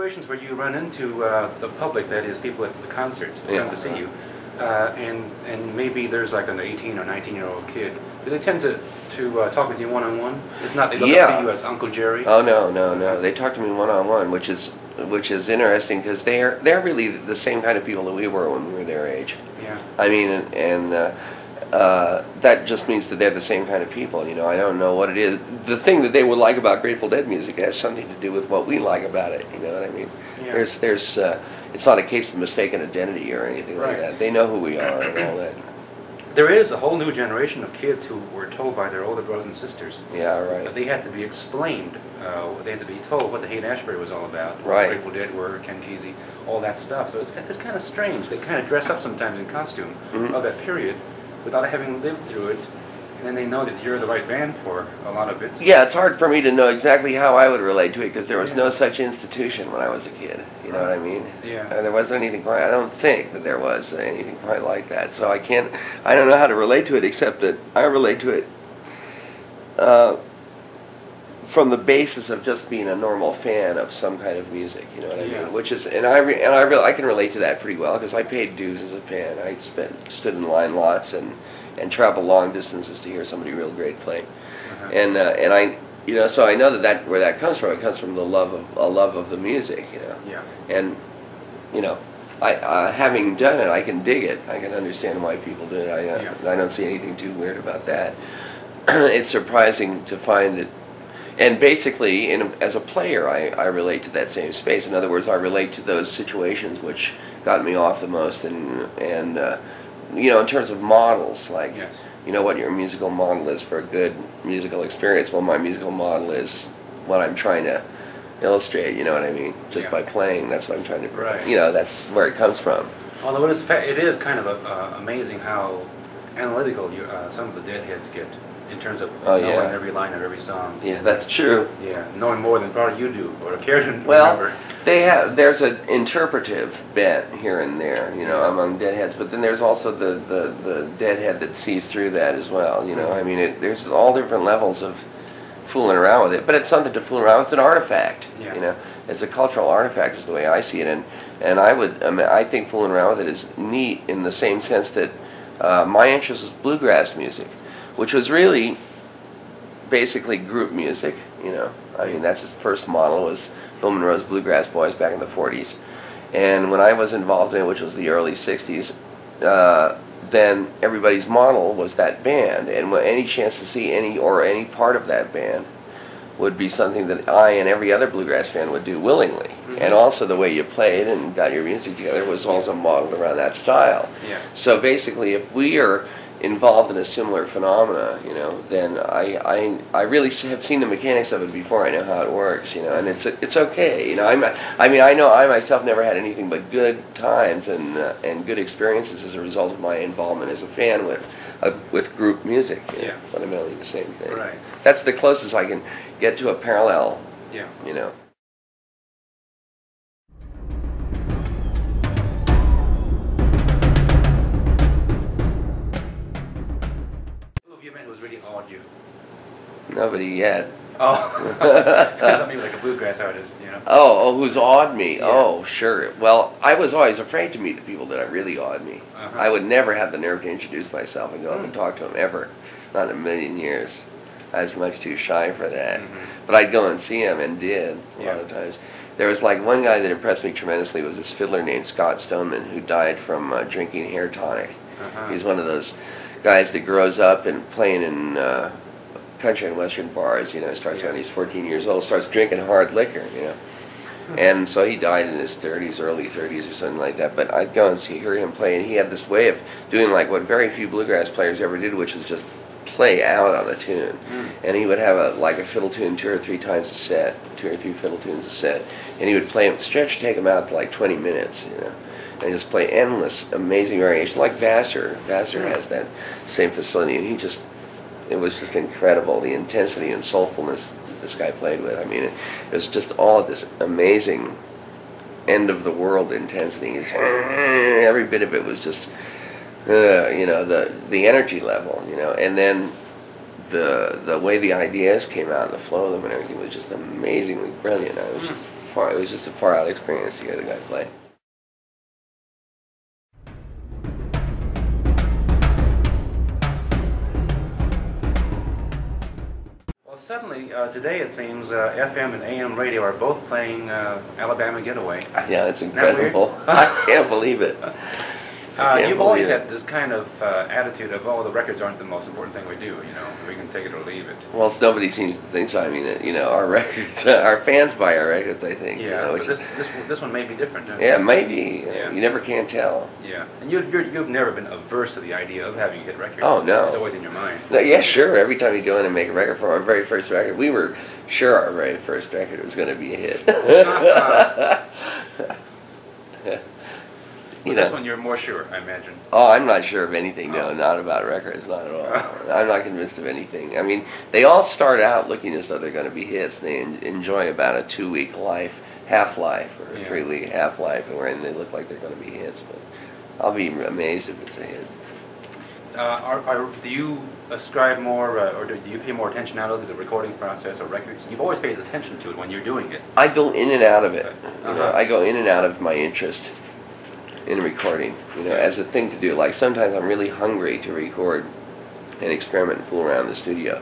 situations where you run into the public, that is, people at the concerts who come to see you, and maybe there's like an 18 or 19-year-old kid, do they tend to talk with you one-on-one? It's not they look up to you as Uncle Jerry? Oh, no. They talk to me one-on-one, which is interesting because they're really the same kind of people that we were when we were their age. Yeah. I mean, and that just means that they're the same kind of people. You know, I don't know what it is. The thing that they would like about Grateful Dead music has something to do with what we like about it. You know what I mean? Yeah. It's not a case of mistaken identity or anything like that. They know who we are and all that. There is a whole new generation of kids who were told by their older brothers and sisters that they had to be explained, they had to be told what the Haight-Ashbury was all about, what Grateful Dead were, Ken Kesey, all that stuff. So it's kind of strange. They kind of dress up sometimes in costume of that period without having lived through it, and then they know that you're the right band for a lot of it. Yeah, it's hard for me to know exactly how I would relate to it because there was no such institution when I was a kid. You know what I mean? Yeah. There wasn't anything quite. I don't think that there was anything quite like that. So I don't know how to relate to it except that I relate to it from the basis of just being a normal fan of some kind of music. You know what I mean? Which is, I can relate to that pretty well because I paid dues as a fan. I stood in line lots and traveled long distances to hear somebody real great play, and I. You know, so I know that where that comes from. It comes from a love of the music. You know. Yeah. And, you know, I having done it, I can dig it. I can understand why people do it. I don't see anything too weird about that. It's surprising to find that, and basically, as a player, I relate to that same space. In other words, I relate to those situations which got me off the most, and you know, in terms of models, like. Yes. You know what your musical model is for a good musical experience. Well, my musical model is what I'm trying to illustrate, you know what I mean? Just by playing, that's what I'm trying to, you know, that's where it comes from. Although it is kind of amazing how analytical some of the Deadheads get in terms of knowing every line of every song. Yeah, that's true. Yeah, knowing more than probably you do, or care to remember. There's an interpretive bent here and there, you know, among Deadheads, but then there's also the Deadhead that sees through that as well, you know. I mean, there's all different levels of fooling around with it, but it's something to fool around with. It's an artifact, you know. It's a cultural artifact is the way I see it, and I think fooling around with it is neat in the same sense that my interest was bluegrass music, which was really basically group music, you know. I mean, that's his first model was Bill Monroe's Bluegrass Boys back in the 40s. And when I was involved in it, which was the early 60s, then everybody's model was that band. And any chance to see any part of that band would be something that I and every other bluegrass fan would do willingly. And also the way you played and got your music together was also modeled around that style. Yeah. So basically, if we are involved in a similar phenomena, you know, then I really have seen the mechanics of it before I know how it works, you know, and it's okay, you know. I mean I know I myself never had anything but good times and good experiences as a result of my involvement as a fan with group music. You know, fundamentally the same thing. Right. That's the closest I can get to a parallel. Yeah. You know. Was really awed you? Nobody yet. Oh, I mean, like a bluegrass artist, you know. Oh, who's awed me? Yeah. Oh, sure. Well, I was always afraid to meet the people that really awed me. I would never have the nerve to introduce myself and go up and talk to them ever. Not in a million years. I was much too shy for that. But I'd go and see them and did a lot of times. There was like one guy that impressed me tremendously was this fiddler named Scott Stoneman who died from drinking hair tonic. He's one of those guys that grows up and playing in country and western bars, you know, starts when he's 14 years old, starts drinking hard liquor, you know. And so he died in his 30s, early 30s or something like that. But I'd go and hear him play, and he had this way of doing like what very few bluegrass players ever did, which was just play out on a tune. And he would have a fiddle tune 2 or 3 times a set, 2 or 3 fiddle tunes a set. And he would play them, take them out to like 20 minutes, you know. And just play endless, amazing variations, like Vassar. Vassar has that same facility, and it was just incredible, the intensity and soulfulness that this guy played with. I mean, it was just all this amazing end-of-the-world intensity. Every bit of it was just, you know, the energy level, you know, and then the way the ideas came out, the flow of them and everything was just amazingly brilliant. I was just It was just a far out experience to hear the guy play. Suddenly, today it seems FM and AM radio are both playing Alabama Getaway. Yeah, it's incredible. I can't believe it. You've always had this kind of attitude of, oh, the records aren't the most important thing we do, you know, we can take it or leave it. Well, nobody seems to think so. I mean, you know, our records, our fans buy our records, I think. Yeah, you know, but this one may be different, don't yeah, maybe. Yeah. You never can tell. Yeah, and you've never been averse to the idea of having a hit record. Oh, no. It's always in your mind. No, yeah, sure. Every time you go in and make a record for our very first record, we were sure our very first record was going to be a hit. This one you're more sure, I imagine. Oh, I'm not sure of anything, no, not about records, not at all. I'm not convinced of anything. I mean, they all start out looking as though they're going to be hits. They enjoy about a 2-week half-life, or a 3-week half-life, wherein they look like they're going to be hits. But I'll be amazed if it's a hit. Do you ascribe more, or do you pay more attention now to the recording process or records? You've always paid attention to it when you're doing it. I go in and out of it. You know, I go in and out of my interest in recording, you know, as a thing to do. Like sometimes I'm really hungry to record and experiment and fool around in the studio.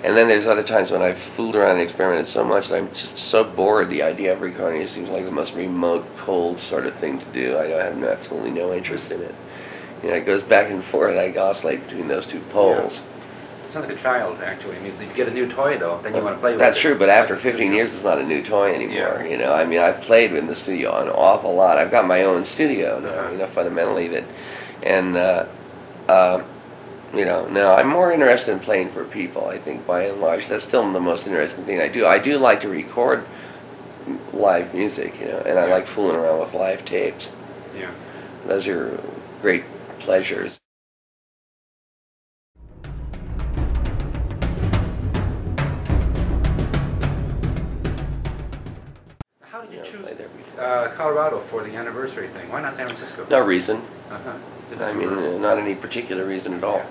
And then there's other times when I've fooled around and experimented so much that I'm just so bored. The idea of recording it seems like the most remote, cold sort of thing to do. I have absolutely no interest in it. You know, it goes back and forth. I oscillate between those two poles. It's not like a child, actually. I mean, if you get a new toy, though, then you want to play with it. That's true, but after 15 years, it's not a new toy anymore. You know, I mean, I've played in the studio an awful lot. I've got my own studio now, you know, fundamentally. And you know, now I'm more interested in playing for people, I think, by and large. That's still the most interesting thing I do. I do like to record live music, you know, and I like fooling around with live tapes. Yeah. Those are great pleasures. How did you choose Colorado for the anniversary thing? Why not San Francisco? No reason. I mean, not any particular reason at all.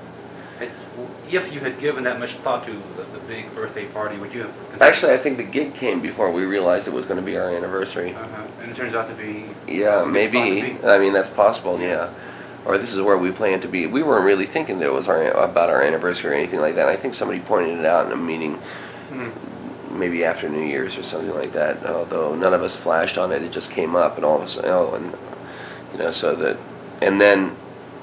If you had given that much thought to the big birthday party, would you have... Actually, I think the gig came before we realized it was going to be our anniversary. And it turns out to be... Yeah, maybe. I mean, that's possible, yeah. Or this is where we plan to be. We weren't really thinking that it was about our anniversary or anything like that. I think somebody pointed it out in a meeting, maybe after New Year's or something like that. Although none of us flashed on it, it just came up, and all of a sudden, you know, so that, and then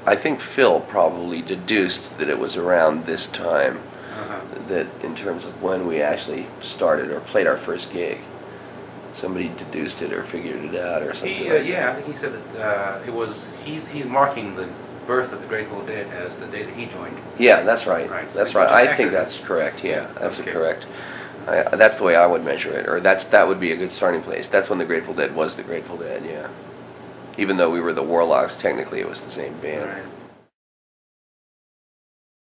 I think Phil probably deduced that it was around this time, that in terms of when we actually started or played our first gig. Somebody deduced it or figured it out or something like that. Yeah, I think he said that it was, he's marking the birth of the Grateful Dead as the day that he joined. Yeah, that's right. That's right. I think that's correct, yeah. That's correct. That's the way I would measure it, or that would be a good starting place. That's when the Grateful Dead was the Grateful Dead, yeah. Even though we were the Warlocks, technically it was the same band. Right.